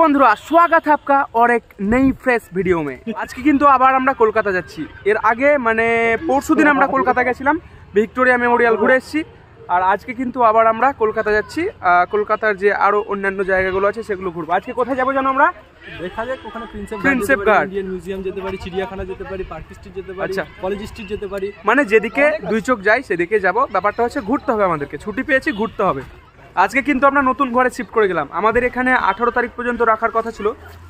বন্ধুরা स्वागत है आपका और एक नई फ्रेश वीडियो में। আজকে কিন্তু আবার আমরা কলকাতা যাচ্ছি। এর আগে মানে পরশুদিন আমরা কলকাতা গেছিলাম, ভিক্টোরিয়া মেমোরিয়াল ঘুরে এসেছি। আর আজকে কিন্তু আবার আমরা কলকাতা যাচ্ছি। কলকাতার যে আরো অন্যান্য জায়গাগুলো আছে সেগুলো ঘুরবো। আজকে কোথায় যাবো জানো আমরা? দেখা যাক, ওখানে প্রিন্সেপ ঘাট, ইন্ডিয়ান মিউজিয়াম যেতে পারি, চিড়িয়াখানা যেতে পারি, পার্ক স্ট্রিট যেতে পারি, কলেজ স্ট্রিট যেতে পারি। মানে যেদিকে দুই চোখ যাই সেদিকে যাব। ব্যাপারটা হচ্ছে ঘুরতে হবে, আমাদেরকে ছুটি পেয়েছি, ঘুরতে হবে। আজকে কিন্তু আমরা নতুন ঘরে শিফট করে গেলাম। আমাদের এখানে 18 তারিখ পর্যন্ত রাখার কথা ছিল,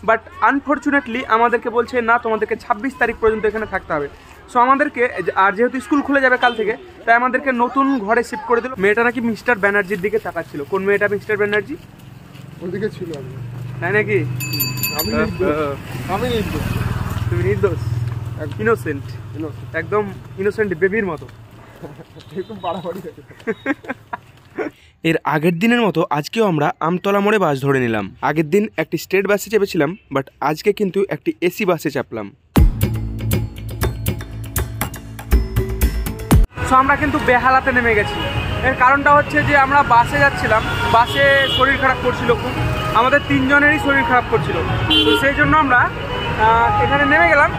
বাট আনফরচুনেটলি আমাদেরকে বলছে না, তোমাদেরকে 26 তারিখ পর্যন্ত এখানে থাকতে হবে। সো আমাদেরকে, আর যেহেতু স্কুল খুলে যাবে কাল থেকে, তাই আমাদেরকে নতুন ঘরে শিফট করে দিল। মেয়েটা নাকি মিস্টার ব্যানার্জির দিকে তাকাচ্ছিল। কোন মেয়েটা মিস্টার ব্যানার্জি? ওদিকে ছিল। তাই নাকি? আমি নির্দোষ। তুমি নির্দোষ, ইনোসেন্ট, একদম ইনোসেন্ট বেবির মতো। একদম বাড়াবাড়ি। এর আগের দিনের মতো আজকেও আমরা আমতলা মোড়ে বাস ধরে নিলাম। আগের দিন একটি স্টেট বাসে চেপেছিলাম, বাট আজকে কিন্তু একটি এসি বাসে চাপলাম। সো আমরা কিন্তু বেহালাতে নেমে গেছি। এর কারণটা হচ্ছে যে আমরা বাসে যাচ্ছিলাম, বাসে শরীর খারাপ করছিল খুব, আমাদের তিনজনেরই শরীর খারাপ করছিল। তো সেই জন্য আমরা এখানে নেমে গেলাম।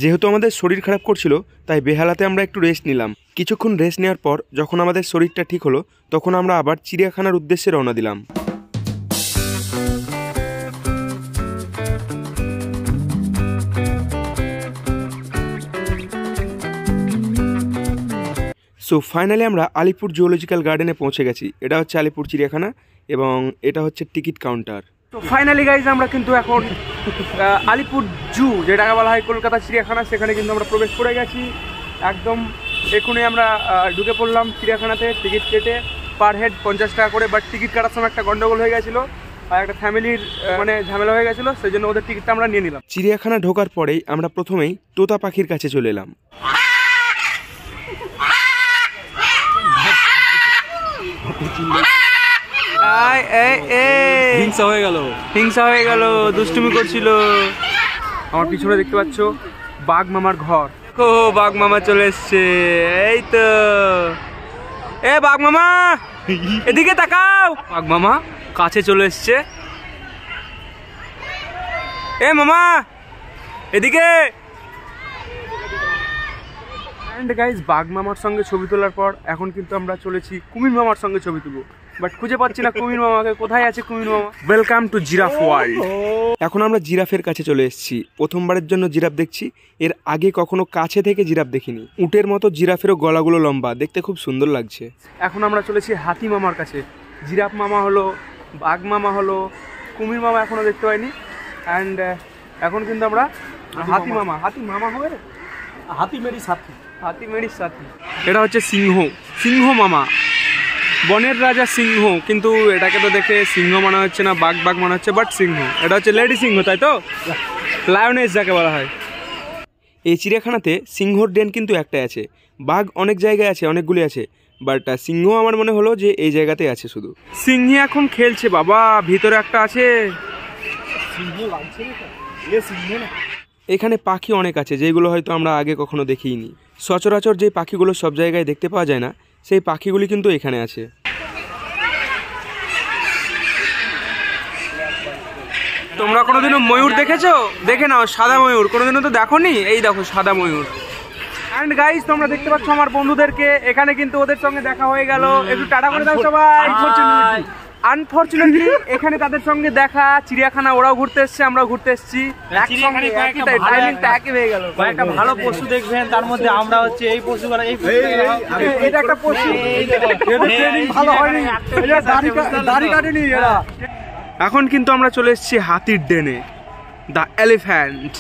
যেহেতু আমাদের শরীর খারাপ করছিল, তাই বেহালাতে আমরা একটু রেস্ট নিলাম। কিছুক্ষণ রেস্ট নেওয়ার পর যখন আমাদের শরীরটা ঠিক হলো, তখন আমরা আবার চিড়িয়াখানার উদ্দেশ্যে রওনা দিলাম। সো ফাইনালি আমরা আলিপুর জুওলজিক্যাল গার্ডেনে পৌঁছে গেছি। এটা হচ্ছে আলিপুর চিড়িয়াখানা এবং এটা হচ্ছে টিকিট কাউন্টার। তো ফাইনালি গাইজ আমরা কিন্তু এখন আলিপুর জু, যেটাকে বলা হয় কলকাতা চিড়িয়াখানা, সেখানে কিন্তু আমরা প্রবেশ করে গেছি। একদম এখনই আমরা ঢুকে পড়লাম চিড়িয়াখানাতে। টিকিট কেটে পার হেড 50 টাকা করে। বাট টিকিট কাটার সময় একটা গন্ডগোল হয়ে গেছিলো, আর একটা ফ্যামিলির মানে ঝামেলা হয়ে গেছিলো, সেই জন্য ওদের টিকিটটা আমরা নিয়ে নিলাম। চিড়িয়াখানা ঢোকার পরেই আমরা প্রথমেই তোতা পাখির কাছে চলে এলাম। হিংসা হয়ে গেল, দুষ্টুমি করছিল। আমার পিছনে দেখতে পাচ্ছ বাঘ মামার ঘর। ও বাঘ মামা চলে এসছে, এই তো। এ বাঘ মামা এদিকে তাকাও। বাঘ মামা কাছে চলে এসছে। এ মামা এদিকে। অ্যান্ড গাইজ, বাঘ মামার সঙ্গে ছবি তোলার পর এখন কিন্তু আমরা চলেছি কুমির মামার সঙ্গে ছবি তুলবো, বাট খুঁজে পাচ্ছি না কুমির মামাকে। কোথায় আছে কুমির মামা? Welcome to giraffe world. এখন আমরা জিরাফের কাছে চলে এসেছি। প্রথমবারের জন্য জিরাফ দেখছি। এর আগে কখনো কাছে থেকে জিরাফ দেখিনি। উটের মতো জিরাফেরও গলাগুলো লম্বা, দেখতে খুব সুন্দর লাগছে। এখন আমরা চলেছি হাতি মামার কাছে। জিরাফ মামা হলো, বাঘ মামা হলো, কুমির মামা এখনো দেখতে পাইনি। অ্যান্ড এখন কিন্তু আমরা হাতি মামা হবে, হাতি মেরি সাথী। এটা হচ্ছে সিংহ মামা, বনের রাজা সিংহ। কিন্তু এটাকে তো দেখে সিংহ মনে হচ্ছে না, বাঘ মনে হচ্ছে, বাট সিংহ। এটা হচ্ছে লেডি সিংহ, তাই তো? লায়নেস যাকে বলা হয়। এই চিড়িয়াখানাতে সিংহর ডেন কিন্তু একটাই আছে। বাঘ অনেক জায়গায় আছে, অনেকগুলি আছে, বাট সিংহ আমার মনে হলো যে এই জায়গাতে আছে শুধু। সিংহে এখন খেলছে বাবা, ভিতরে একটা আছে। এখানে পাখি অনেক আছে, যেগুলো হয়তো আমরা আগে কখনো দেখিনি। সচরাচর যে পাখিগুলো সব জায়গায় দেখতে পাওয়া যায় না, সেই পাখিগুলি কিন্তু এখানে আছে। তোমরা কোনোদিনও ময়ূর দেখেছো? দেখে নাও, সাদা ময়ূর। কোনোদিনও তো দেখোনি? এই দেখো সাদা ময়ূর। অ্যান্ড গাইস, তোমরা দেখতে পাচ্ছ আমার বন্ধুদেরকে। এখানে কিন্তু ওদের সঙ্গে দেখা হয়ে গেল। একটু টাটা করে দাও সবাই। আনফরচুনেটলি এখানে তাদের সঙ্গে দেখা। চিড়িয়াখানা ওরাও ঘুরতে এসছে, আমরাও ঘুরতে এসছি। টাইমিংটা একই হয়ে গেল। একটা ভালো পশু দেখবেন, তার মধ্যে আমরা হচ্ছে এই পশু, এটা একটা পশু। এখন কিন্তু আমরা চলে এসেছি হাতির ডেনে, দ্য এলিফ্যান্ট।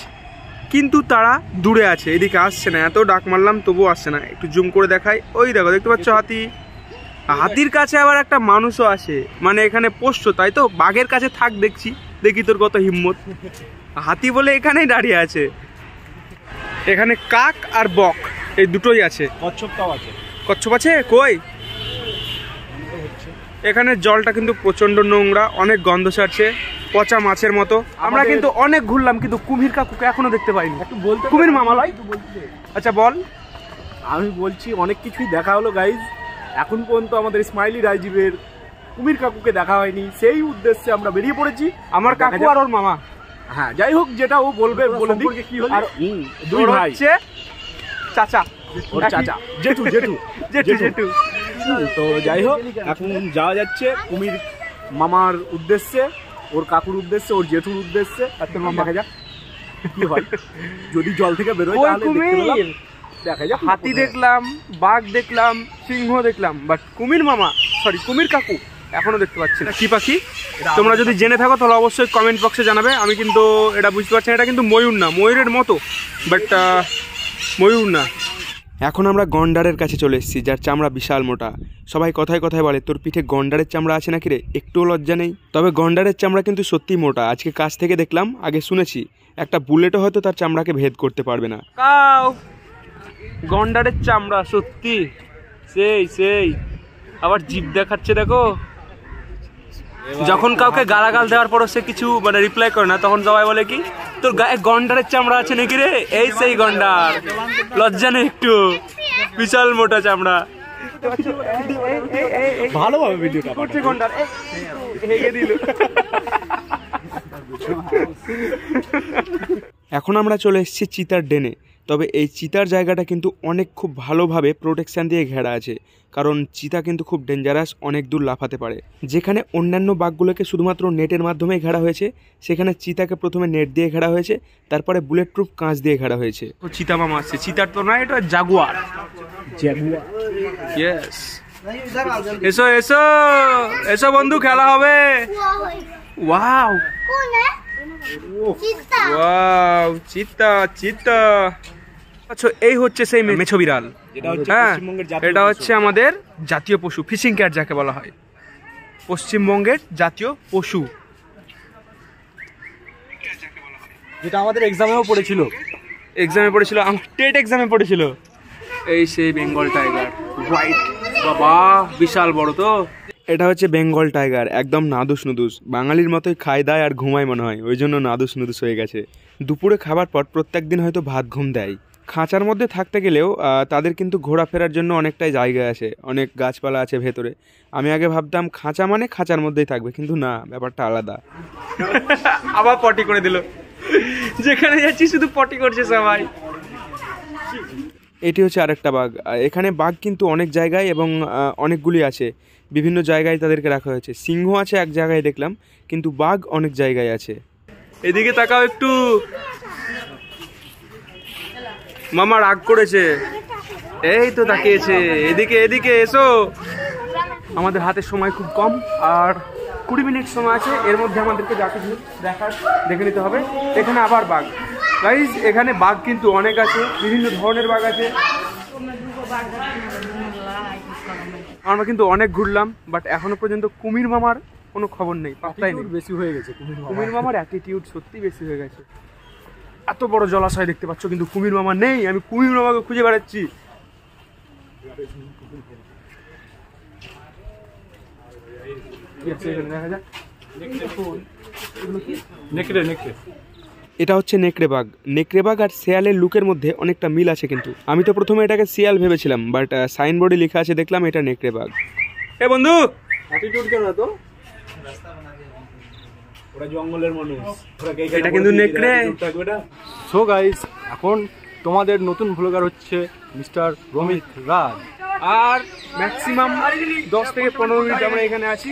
কিন্তু তারা দূরে আছে, এদিকে আসছে না। এত ডাক মারলাম তবুও আসছে না। একটু জুম করে দেখাই, ওই দেখো, দেখতে পাচ্ছ হাতি। হাতির কাছে আবার একটা মানুষও আসে, মানে এখানে পোষ্য, তাই তো? বাঘের কাছে থাক, দেখি তোর কত হিম্মত। হাতি বলে এখানেই দাঁড়িয়ে আছে। এখানে কাক আর বক এই দুটোই আছে। কচ্ছপ আছে কই? এখানে জলটা কিন্তু প্রচন্ড নোংরা, অনেক গন্ধ ছাড়ছে, পচা মাছের মতো। আমরা কিন্তু অনেক ঘুরলাম, কিন্তু কুমির কাকুকে এখনো দেখতে পাইনি। কুমির মামা লয়? আচ্ছা বল। আমি বলছি অনেক কিছুই দেখা হলো গাইজ। এখন পর্যন্ত আমাদের স্মাইলি রাজীবের কুমির কাকুকে দেখা হয়নি, সেই উদ্দেশ্যে আমরা বেরিয়ে পড়েছি। আমার কাকু আর ওর মামা। হ্যাঁ, যাই হোক, যেটা ও বলবে বলে দিই। কি হলো? আর দুই ভাই, হচ্ছে চাচা, ওর চাচা, জেঠু জেঠু জেঠু জেঠু। তো যাই হোক, এখন যাওয়া যাচ্ছে কুমির মামার উদ্দেশ্যে, ওর কাকুর উদ্দেশ্যে, ওর জেঠুর উদ্দেশ্যে। আর তোর মামা দেখা যাক কি হয়, যদি জল থেকে বেরোয় ওই তাহলে দেখতে পেলাম। কুমির, দেখা যাক। হাতি দেখলাম, বাঘ দেখলাম, সিংহ দেখলাম, বাট কুমির মামা, সরি কুমির কাকু এখনো দেখতে পাচ্ছি না। কি পাখি তোমরা যদি জেনে থাকো তাহলে অবশ্যই কমেন্ট বক্সে জানাবে। আমি কিন্তু এটা বুঝতে পারছি না, এটা কিন্তু ময়ূর না, ময়ূরের মতো বাট ময়ূর না। এখন আমরা গন্ডারের কাছে চলে এসেছি, যার চামড়া বিশাল মোটা। সবাই কথায় কথায় বলে তোর পিঠে গন্ডারের চামড়া আছে নাকি রে, একটুও লজ্জা নেই। তবে গন্ডারের চামড়া কিন্তু সত্যিই মোটা, আজকে কাছ থেকে দেখলাম। আগে শুনেছি একটা বুলেটও হয়তো তার চামড়াকে ভেদ করতে পারবে না। কাউ গন্ডারের চামড়া সত্যি সেই সেই, আবার জিভ দেখাচ্ছে দেখো। যখন কাউকে গালাগাল দেওয়ার পরও সে কিছু মানে রিপ্লাই করে না, তখন সবাই বলে কি তোর গায়ে গন্ডারের চামড়া আছে নাকি রে, এই সেই গন্ডার, লজ্জা নেই একটু, বিশাল মোটা চামড়া। ভালোভাবে ভিডিওটা করছে গন্ডার, হেগে দিল। এখন আমরা চলে এসেছি চিতার ডেনে। তবে এই চিতার জায়গাটা কিন্তু অনেক খুব ভালোভাবে প্রোটেকশান দিয়ে ঘেরা আছে, কারণ চিতা কিন্তু খুব ডেঞ্জারাস, অনেক দূর লাফাতে পারে। যেখানে অন্যান্য বাঘগুলোকে শুধুমাত্র নেটের মাধ্যমে ঘেরা হয়েছে, সেখানে চিতাকে প্রথমে নেট দিয়ে ঘেরা হয়েছে, তারপরে বুলেট প্রুফ কাঁচ দিয়ে ঘেরা হয়েছে। তো চিতা মামা আসছে, চিতার তো না, এটা জাগুয়ার। ইয়েস, এসো এসো এসো বন্ধু, খেলা হবে। ওয়াও ওয়াও, চিতা চিতা। আচ্ছা, এই হচ্ছে সেই মেছো বিড়াল। হ্যাঁ, এটা হচ্ছে আমাদের জাতীয় পশু, ফিশিং ক্যাট যাকে বলা হয়, পশ্চিমবঙ্গের জাতীয় পশু। যেটা আমাদের এক্সামেও পড়েছিল, আমার টেট এক্সামে পড়েছিল। এই সেই বেঙ্গল টাইগার, হোয়াইট, বাবা বিশাল বড় তো। এটা হচ্ছে বেঙ্গল টাইগার, একদম নাদুস নুদুস, বাঙালির মতোই খায় দায় আর ঘুমায় মনে হয়, ওই জন্য নাদুস নুদুস হয়ে গেছে। দুপুরে খাবার পর প্রত্যেক দিন হয়তো ভাত ঘুম দেয়। খাঁচার মধ্যে থাকতে গেলেও তাদের কিন্তু ঘোরাফেরার জন্য অনেকটাই জায়গা আছে, অনেক গাছপালা আছে ভেতরে। আমি আগে ভাবতাম খাঁচা মানে খাঁচার মধ্যেই থাকবে, কিন্তু না, ব্যাপারটা আলাদা। আবার পটি করে দিল, যেখানে যাচ্ছি শুধু পটি করছে সবাই। এটি হচ্ছে আরেকটা বাঘ। এখানে বাঘ কিন্তু অনেক জায়গায় এবং অনেকগুলি আছে, বিভিন্ন জায়গায় তাদেরকে রাখা হয়েছে। সিংহ আছে এক জায়গায় দেখলাম, কিন্তু বাঘ অনেক জায়গায় আছে। এদিকে তাকাও একটু, মামা রাগ করেছে, এই তো তাকিয়েছে। এদিকে এদিকে এসো। আমাদের হাতে সময় খুব কম, আর 20 মিনিট সময় আছে, এর মধ্যে আমাদেরকে যা কিছু দেখার দেখে নিতে হবে। এখানে আবার বাঘ গাইজ, এখানে বাঘ কিন্তু অনেক আছে, বিভিন্ন ধরনের বাঘ আছে। আমরা কিন্তু অনেক ঘুরলাম, বাট এখনো পর্যন্ত কুমির মামার কোনো খবর নেই, পাত্তাই নেই। বেশি হয়ে গেছে কুমির মামার অ্যাটিটিউড সত্যি বেশি হয়ে গেছে। এত বড় জলাশয় দেখতে পাচ্ছ, কিন্তু কুমির মামা নেই। আমি কুমির মামাকে খুঁজে বেড়াচ্ছি। এটা হচ্ছে নেকড়ে বাঘ। নেকড়ে বাঘ আর শেয়ালের লুকের মধ্যে অনেকটা মিল আছে, কিন্তু আমি তো প্রথমে এটাকে শিয়াল ভেবেছিলাম, বাট সাইনবোর্ডে লেখা আছে দেখলাম এটা নেকড়ে বাঘ। এ বন্ধু, অ্যাটিটিউড কেন তো? ওরা জঙ্গলের মানুষ, এটা কিন্তু নেকড়ে। সো গাইস, এখন তোমাদের নতুন ভ্লগার হচ্ছে মিস্টার রমিত রাজ। আর ম্যাক্সিমাম 10 থেকে 15 মিনিট আমরা এখানে আছি,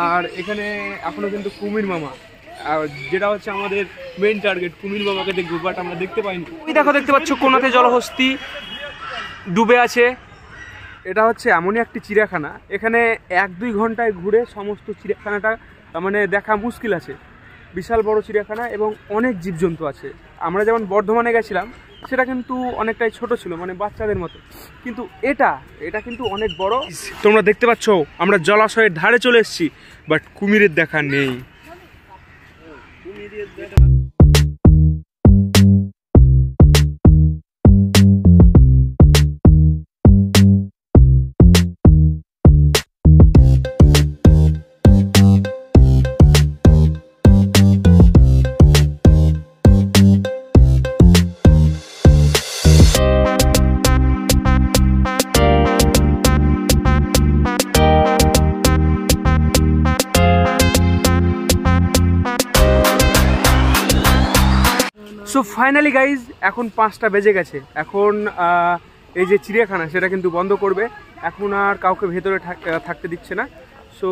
আর এখানে এখনো কিন্তু কুমির মামা, আর যেটা হচ্ছে আমাদের মেইন টার্গেট, কুমির মামাকে দেখবো, বাট আমরা দেখতে পাইনি। ওই দেখো, দেখতে পাচ্ছ কোনাতে জলহস্তি ডুবে আছে। এটা হচ্ছে এমনই একটি চিড়িয়াখানা, এখানে 1-2 ঘন্টায় ঘুরে সমস্ত চিড়িয়াখানাটা মানে দেখা মুশকিল আছে। বিশাল বড় চিড়িয়াখানা এবং অনেক জীবজন্তু আছে। আমরা যেমন বর্ধমানে গেছিলাম, সেটা কিন্তু অনেকটাই ছোট ছিল, মানে বাচ্চাদের মতো, কিন্তু এটা কিন্তু অনেক বড়। তোমরা দেখতে পাচ্ছ আমরা জলাশয়ের ধারে চলে এসেছি, বাট কুমিরের দেখা নেই। সো ফাইনালি গাইজ এখন 5টা বেজে গেছে। এখন এই যে চিড়িয়াখানা সেটা কিন্তু বন্ধ করবে, এখন আর কাউকে ভেতরে থাকতে দিচ্ছে না। সো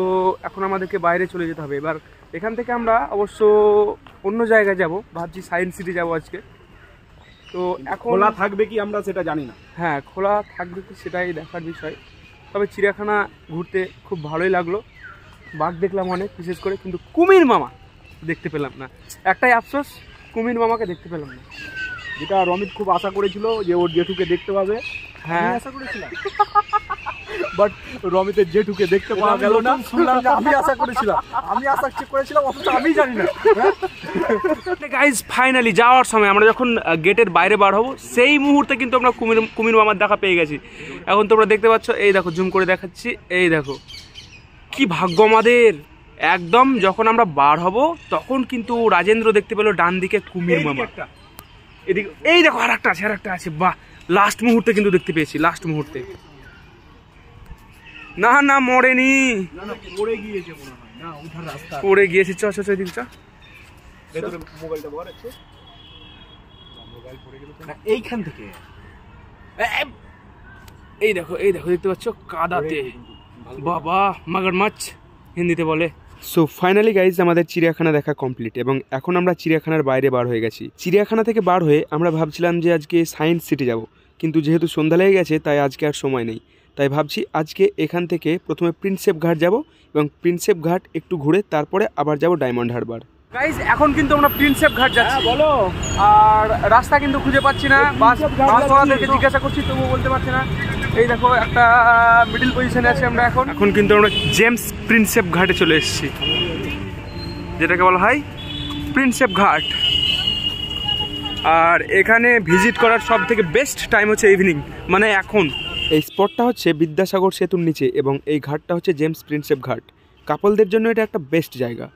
এখন আমাদেরকে বাইরে চলে যেতে হবে। এবার এখান থেকে আমরা অবশ্য অন্য জায়গায় যাব, ভাবছি সায়েন্স সিটি যাব আজকে। তো এখন খোলা থাকবে কি আমরা সেটা জানি না। হ্যাঁ, খোলা থাকবে কি সেটাই দেখার বিষয়। তবে চিড়িয়াখানা ঘুরতে খুব ভালোই লাগলো, বাঘ দেখলাম অনেক, বিশেষ করে কিন্তু কুমির মামা দেখতে পেলাম না। একটাই আফসোস, কুমির মামাকে দেখতে পেলাম না, যেটা রমিত খুব আশা করেছিল যে ওর জেঠুকে দেখতে পাবে। হ্যাঁ আশা করেছিলাম, বাট রমিতের জেঠুকে দেখতে পাওয়া গেল না। শুনলাম যে আমি আশা করেছিলাম, অথচ আমি জানি না। গাইজ ফাইনালি যাওয়ার সময় আমরা যখন গেটের বাইরে বার হবো সেই মুহূর্তে কিন্তু আমরা কুমির মামার দেখা পেয়ে গেছি। এখন তোমরা দেখতে পাচ্ছ, এই দেখো জুম করে দেখাচ্ছি, এই দেখো কি ভাগ্য আমাদের। একদম যখন আমরা বার হব তখন কিন্তু রাজেন্দ্র দেখতে পেলো ডান দিকে কুমির মামা, এদিকে এই দেখো আর একটা আছে। বাহ, লাস্ট মুহূর্তে কিন্তু দেখতে পেয়েছি, লাস্ট মুহূর্তে। না না মরেনি, পড়ে গিয়েছে মনে হয়, না উঠার রাস্তা পড়ে গিয়েছে। চ এদিকে চ। ভেতরে মোবাইলটা বড় আছে, মোবাইল পড়ে গেল না এইখান থেকে। এই দেখো দেখতে পাচ্ছ কাদাতে, বাবা মগরমাছ হিন্দিতে বলে। সো ফাইনালি গাইজ আমাদের চিড়িয়াখানা দেখা কমপ্লিট এবং এখন আমরা চিড়িয়াখানার বাইরে বার হয়ে গেছি। চিড়িয়াখানা থেকে বার হয়ে আমরা ভাবছিলাম যে আজকে সায়েন্স সিটি যাব, কিন্তু যেহেতু সন্ধ্যা লেগে গেছে তাই আজকে আর সময় নেই। তাই ভাবছি আজকে এখান থেকে প্রথমে প্রিন্সেপ ঘাট যাব এবং প্রিন্সেপ ঘাট একটু ঘুরে তারপরে আবার যাব ডায়মন্ড হারবার। গাইজ এখন কিন্তু আমরা প্রিন্সেপ ঘাট যাচ্ছি। বলো। আর রাস্তা কিন্তু খুঁজে পাচ্ছি না, বাসওয়ালাদেরকে জিজ্ঞাসা করছি তবুও বলতে পারছি না। এই দেখো একটা মিডল পজিশনে আছি আমরা এখন কিন্তু আমরা জেমস প্রিন্সেপ ঘাটে চলে এসেছি, যেটাকে বলা হয় প্রিন্সেপ ঘাট। আর এখানে ভিজিট করার সব থেকে বেস্ট টাইম হচ্ছে ইভিনিং, মানে এখন। এই স্পটটা হচ্ছে বিদ্যাসাগর সেতুর নিচে এবং এই ঘাটটা হচ্ছে জেমস প্রিন্সেপ ঘাট। কাপলদের জন্য এটা একটা বেস্ট জায়গা।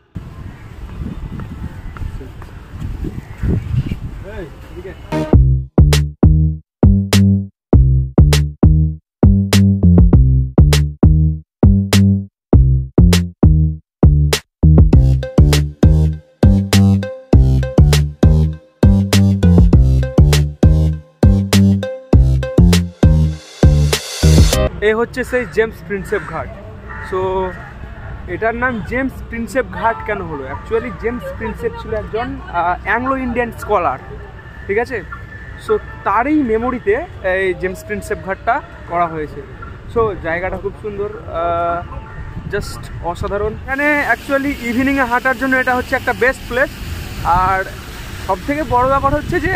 এ হচ্ছে সেই জেমস প্রিন্সেপ ঘাট। সো এটার নাম জেমস প্রিন্সেপ ঘাট কেন হলো? অ্যাকচুয়ালি জেমস প্রিন্সেপ ছিল একজন অ্যাংলো ইন্ডিয়ান স্কলার, ঠিক আছে? সো তারই মেমোরিতে এই জেমস প্রিন্সেপ ঘাটটা করা হয়েছে। সো জায়গাটা খুব সুন্দর, জাস্ট অসাধারণ। এখানে অ্যাকচুয়ালি ইভিনিংয়ে হাঁটার জন্য এটা হচ্ছে একটা বেস্ট প্লেস। আর সবথেকে বড় ব্যাপার হচ্ছে যে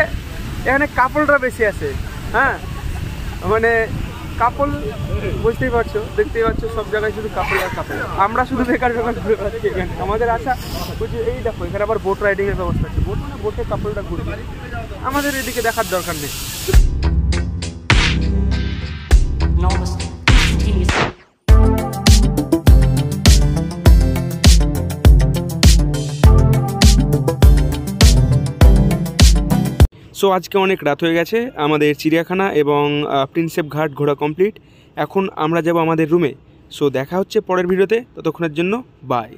এখানে কাপলরা বেশি আছে। হ্যাঁ, মানে কাপল, বুঝতেই পারছো, দেখতেই পাচ্ছ সব জায়গায় শুধু কাপল আর কাপল। আমরা শুধু বেকার ঘুরে পাচ্ছি এখানে। আমাদের আশা বুঝি এই দেখো এখানে আবার বোট রাইডিংয়ের ব্যবস্থা আছে, বোটে কাপলটা ঘুরবে, আমাদের এদিকে দেখার দরকার নেই। সো আজকে অনেক রাত হয়ে গেছে, আমাদের চিড়িয়াখানা এবং প্রিন্সেপ ঘাট ঘোরা কমপ্লিট। এখন আমরা যাব আমাদের রুমে। সো দেখা হচ্ছে পরের ভিডিওতে, ততক্ষণের জন্য বাই।